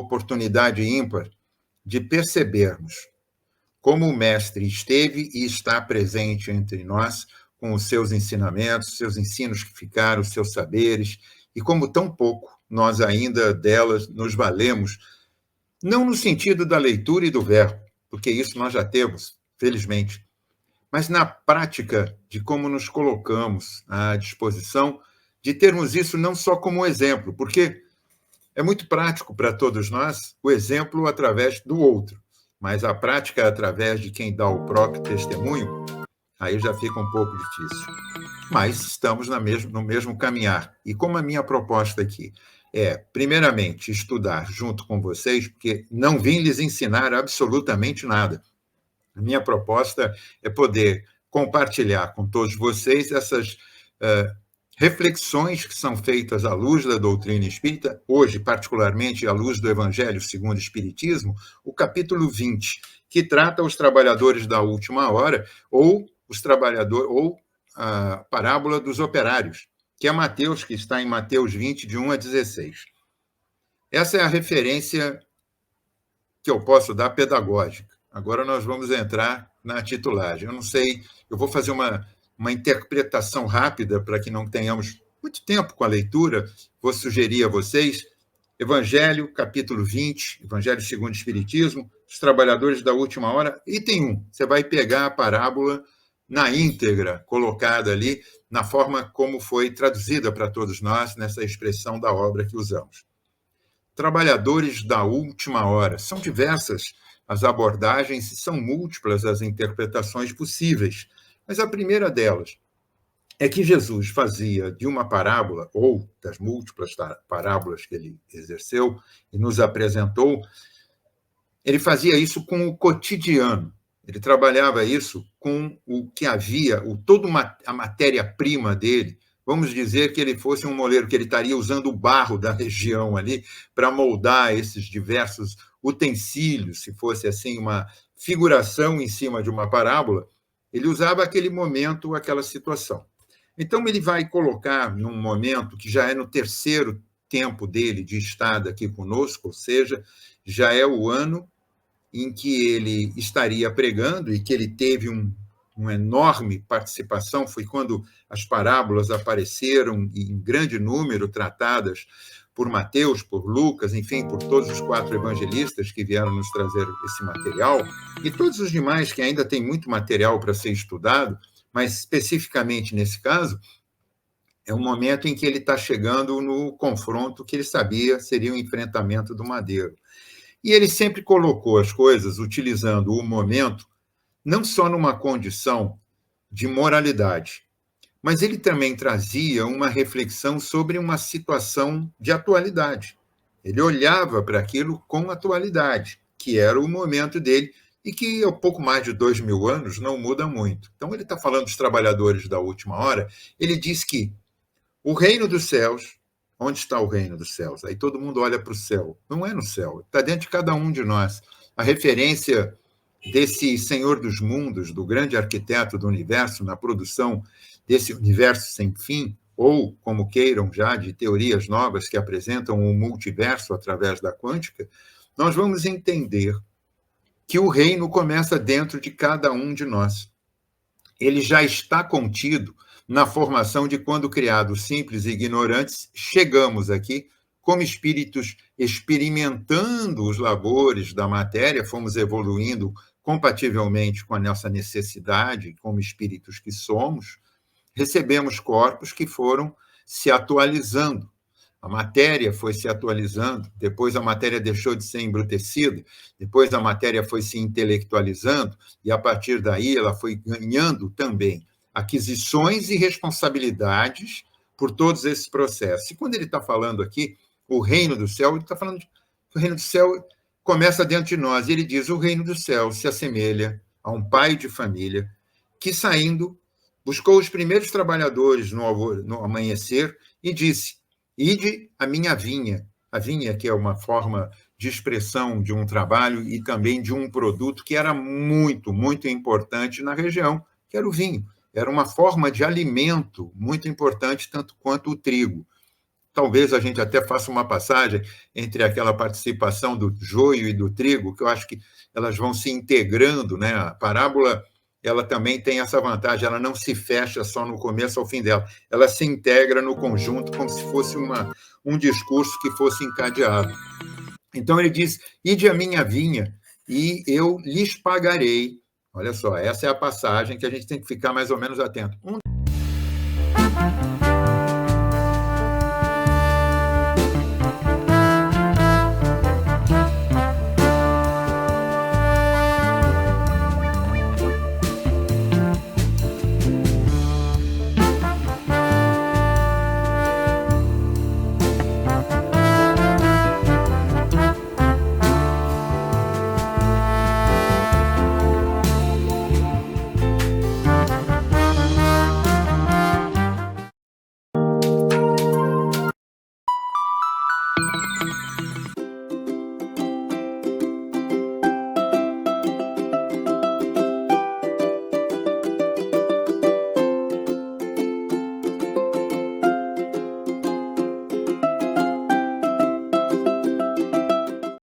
oportunidade ímpar de percebermos como o Mestre esteve e está presente entre nós, com os seus ensinamentos, seus ensinos que ficaram, os seus saberes, e como tão pouco nós ainda delas nos valemos, não no sentido da leitura e do verbo, porque isso nós já temos, felizmente, mas na prática de como nos colocamos à disposição de termos isso não só como exemplo, porque é muito prático para todos nós o exemplo através do outro, mas a prática é através de quem dá o próprio testemunho, aí já fica um pouco difícil. Mas estamos no mesmo caminhar. E como a minha proposta aqui é, primeiramente, estudar junto com vocês, porque não vim lhes ensinar absolutamente nada. A minha proposta é poder compartilhar com todos vocês essas reflexões que são feitas à luz da doutrina espírita, hoje, particularmente, à luz do Evangelho segundo o Espiritismo, o capítulo 20, que trata os trabalhadores da última hora, ou a parábola dos operários, que é Mateus, que está em Mateus 20, de 1 a 16. Essa é a referência que eu posso dar pedagógica. Agora nós vamos entrar na titulagem. Eu não sei, eu vou fazer uma interpretação rápida para que não tenhamos muito tempo com a leitura. Vou sugerir a vocês Evangelho, capítulo 20, Evangelho segundo o Espiritismo, os trabalhadores da última hora, item 1. Você vai pegar a parábola na íntegra, colocada ali, na forma como foi traduzida para todos nós, nessa expressão da obra que usamos. Trabalhadores da última hora. São diversas as abordagens e são múltiplas as interpretações possíveis. Mas a primeira delas é que Jesus fazia de uma parábola, ou das múltiplas parábolas que ele exerceu e nos apresentou, ele fazia isso com o cotidiano. Ele trabalhava isso com o que havia, toda a matéria-prima dele. Vamos dizer que ele fosse um moleiro, que ele estaria usando o barro da região ali para moldar esses diversos utensílios, se fosse assim uma figuração em cima de uma parábola, ele usava aquele momento, aquela situação. Então, ele vai colocar num momento que já é no terceiro tempo dele de estada aqui conosco, ou seja, já é o ano em que ele estaria pregando e que ele teve uma enorme participação, foi quando as parábolas apareceram em grande número, tratadas por Mateus, por Lucas, enfim, por todos os 4 evangelistas que vieram nos trazer esse material, e todos os demais que ainda têm muito material para ser estudado, mas especificamente nesse caso, é um momento em que ele está chegando no confronto que ele sabia seria o enfrentamento do madeiro. E ele sempre colocou as coisas utilizando o momento não só numa condição de moralidade, mas ele também trazia uma reflexão sobre uma situação de atualidade. Ele olhava para aquilo com atualidade, que era o momento dele, e que há pouco mais de 2000 anos não muda muito. Então, ele está falando dos trabalhadores da última hora, ele diz que o reino dos céus, onde está o reino dos céus? Aí todo mundo olha para o céu. Não é no céu, está dentro de cada um de nós. A referência desse Senhor dos mundos, do grande arquiteto do universo, na produção desse universo sem fim, ou, como queiram já, de teorias novas que apresentam o multiverso através da quântica, nós vamos entender que o reino começa dentro de cada um de nós. Ele já está contido na formação de quando, criados simples e ignorantes, chegamos aqui como espíritos experimentando os labores da matéria, fomos evoluindo compativelmente com a nossa necessidade, como espíritos que somos, recebemos corpos que foram se atualizando. A matéria foi se atualizando, depois a matéria deixou de ser embrutecida, depois a matéria foi se intelectualizando, e a partir daí ela foi ganhando também aquisições e responsabilidades por todos esses processos. E quando ele está falando aqui, o reino do céu, ele está falando que o reino do céu começa dentro de nós. E ele diz, o reino do céu se assemelha a um pai de família que, saindo, buscou os primeiros trabalhadores no amanhecer e disse, ide a minha vinha. A vinha, que é uma forma de expressão de um trabalho e também de um produto que era muito, muito importante na região, que era o vinho. Era uma forma de alimento muito importante, tanto quanto o trigo. talvez a gente até faça uma passagem entre aquela participação do joio e do trigo, que eu acho que elas vão se integrando, né? A parábola, ela também tem essa vantagem, ela não se fecha só no começo ao fim dela, ela se integra no conjunto como se fosse um discurso que fosse encadeado. Então ele diz: ide a minha vinha e eu lhes pagarei. Olha só, essa é a passagem que a gente tem que ficar mais ou menos atento.